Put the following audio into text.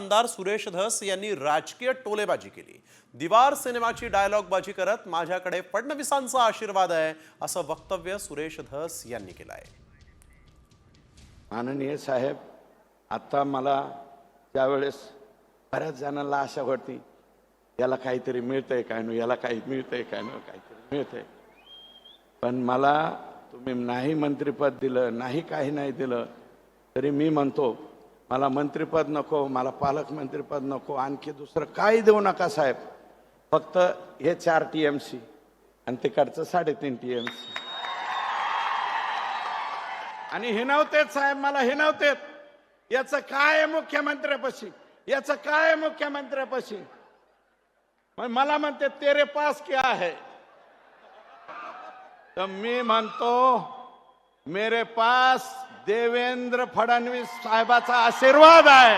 आमदार सुरेश धस यांनी राजकीय टोलेबाजी केली। दिवार सिनेमाची डायलॉगबाजी करत माझ्याकडे फडणवीसांचा आशीर्वाद आहे असं वक्तव्य सुरेश धस यांनी केलं आहे। माननीय साहेब, आता मला त्यावेळेस बऱ्याच जणांना आशा होती याला काहीतरी मिळतंय काय नो, याला काही मिळतंय काय नो, काहीतरी मिळतंय। पण मला तुम्ही नाही मंत्रिपद दिलं, नाही काही नाही दिलं, तरी मी म्हणतो मला मंत्रिपद नको, मला पालकमंत्रीपद नको, आणखी दुसरं काही देऊ नका साहेब। फक्त हे 4 TMC आणि तिकडचं 3.5 TMC। आणि हे नव्हतेच साहेब, मला हे नव्हतेच, याचं काय मुख्यमंत्र्यापाशी, याचं काय मुख्यमंत्र्यापाशी। मला म्हणते तेरे पास क्या है, तर मी म्हणतो मेरे पास देवेंद्र फडणवीस साहेबाचा आशीर्वाद आहे।